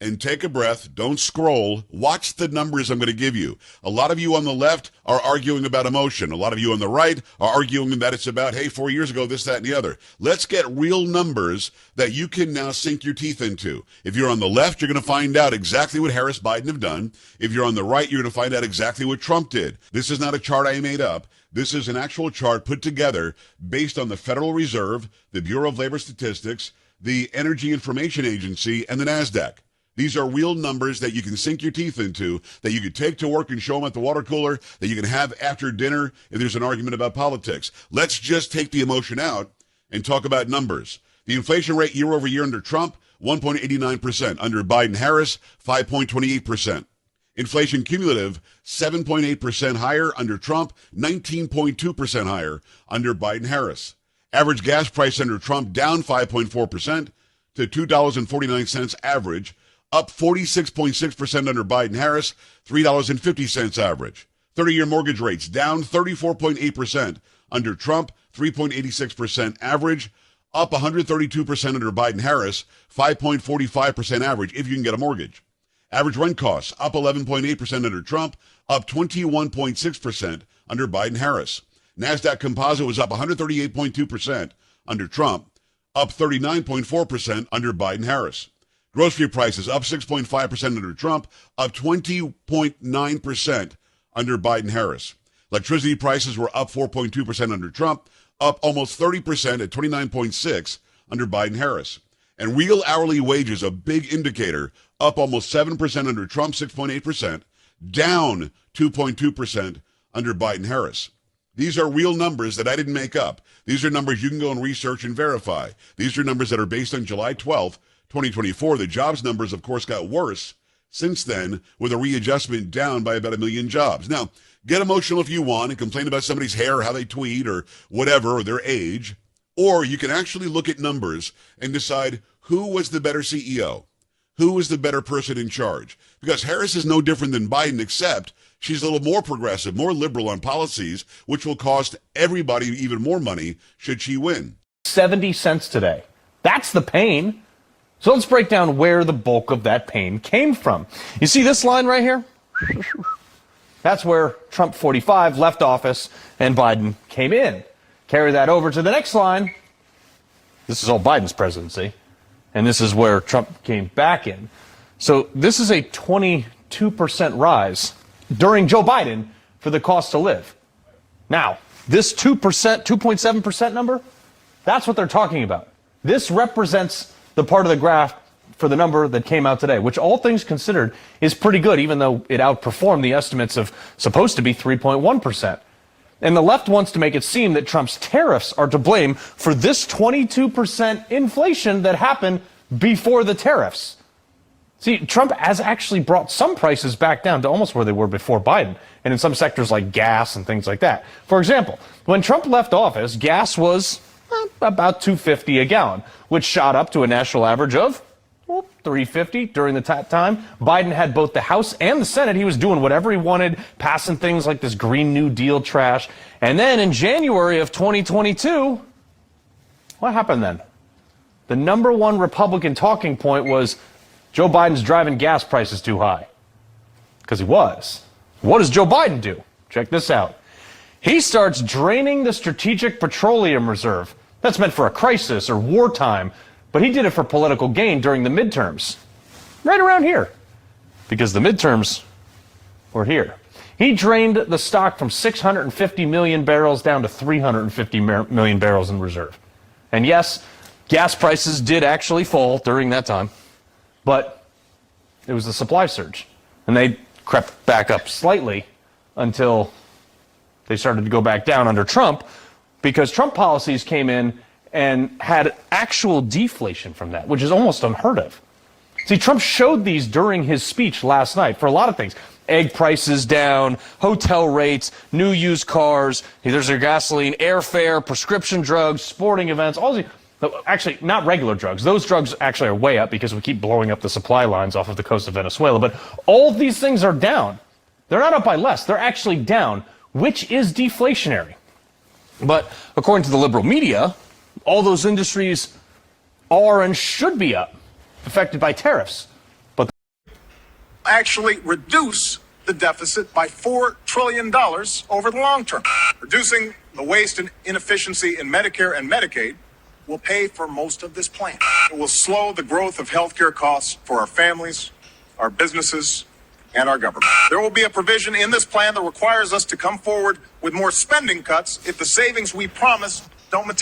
and take a breath. Don't scroll. Watch the numbers I'm going to give you. A lot of you on the left are arguing about emotion. A lot of you on the right are arguing that it's about, hey, 4 years ago, this, that, and the other. Let's get real numbers that you can now sink your teeth into. If you're on the left, you're going to find out exactly what Harris Biden have done. If you're on the right, you're going to find out exactly what Trump did. This is not a chart I made up. This is an actual chart put together based on the Federal Reserve, the Bureau of Labor Statistics, the Energy Information Agency, and the NASDAQ. These are real numbers that you can sink your teeth into, that you can take to work and show them at the water cooler, that you can have after dinner if there's an argument about politics. Let's just take the emotion out and talk about numbers. The inflation rate year over year under Trump, 1.89%. Under Biden-Harris, 5.28%. Inflation cumulative, 7.8% higher under Trump, 19.2% higher under Biden-Harris. Average gas price under Trump down 5.4% to $2.49 average, up 46.6% under Biden-Harris, $3.50 average. 30-year mortgage rates down 34.8% under Trump, 3.86% average, up 132% under Biden-Harris, 5.45% average if you can get a mortgage. Average rent costs up 11.8% under Trump, up 21.6% under Biden-Harris. NASDAQ Composite was up 138.2% under Trump, up 39.4% under Biden-Harris. Grocery prices up 6.5% under Trump, up 20.9% under Biden-Harris. Electricity prices were up 4.2% under Trump, up almost 30% at 29.6% under Biden-Harris. And real hourly wages, a big indicator, up almost 7% under Trump, 6.8%, down 2.2% under Biden-Harris. These are real numbers that I didn't make up. These are numbers you can go and research and verify. These are numbers that are based on July 12th, 2024. The jobs numbers, of course, got worse since then with a readjustment down by about 1 million jobs. Now, get emotional if you want and complain about somebody's hair or how they tweet or whatever or their age. Or you can actually look at numbers and decide who was the better CEO, who was the better person in charge. Because Harris is no different than Biden, except she's a little more progressive, more liberal on policies, which will cost everybody even more money should she win. 70 cents today. That's the pain. So let's break down where the bulk of that pain came from. You see this line right here? That's where Trump 45 left office and Biden came in. Carry that over to the next line. This is all Biden's presidency. And this is where Trump came back in. So this is a 22% rise during Joe Biden for the cost to live. Now, this 2%, 2.7% number, that's what they're talking about. This represents the part of the graph for the number that came out today, which all things considered is pretty good, even though it outperformed the estimates of supposed to be 3.1%. And the left wants to make it seem that Trump's tariffs are to blame for this 22% inflation that happened before the tariffs. See, Trump has actually brought some prices back down to almost where they were before Biden, and in some sectors like gas and things like that. For example, when Trump left office, gas was about $2.50 a gallon, which shot up to a national average of $3.50 during the time. Biden had both the House and the Senate. He was doing whatever he wanted, passing things like this Green New Deal trash. And then in January of 2022, what happened then? The number one Republican talking point was Joe Biden's driving gas prices too high. Because he was. What does Joe Biden do? Check this out. He starts draining the Strategic Petroleum Reserve. That's meant for a crisis or wartime. But he did it for political gain during the midterms. Right around here. Because the midterms were here. He drained the stock from 650 million barrels down to 350 million barrels in reserve. And yes, gas prices did actually fall during that time. But it was the supply surge. And they crept back up slightly until they started to go back down under Trump, because Trump policies came in and had actual deflation from that, which is almost unheard of. See, Trump showed these during his speech last night for a lot of things. Egg prices down, hotel rates, new used cars, there's your gasoline, airfare, prescription drugs, sporting events, all these. Actually, not regular drugs. Those drugs actually are way up because we keep blowing up the supply lines off of the coast of Venezuela. But all of these things are down. They're not up by less. They're actually down, which is deflationary. But according to the liberal media, all those industries are and should be up, affected by tariffs. actually reduce the deficit by $4 trillion over the long term. Reducing the waste and inefficiency in Medicare and Medicaid will pay for most of this plan. It will slow the growth of healthcare costs for our families, our businesses, and our government. There will be a provision in this plan that requires us to come forward with more spending cuts if the savings we promised don't materialize.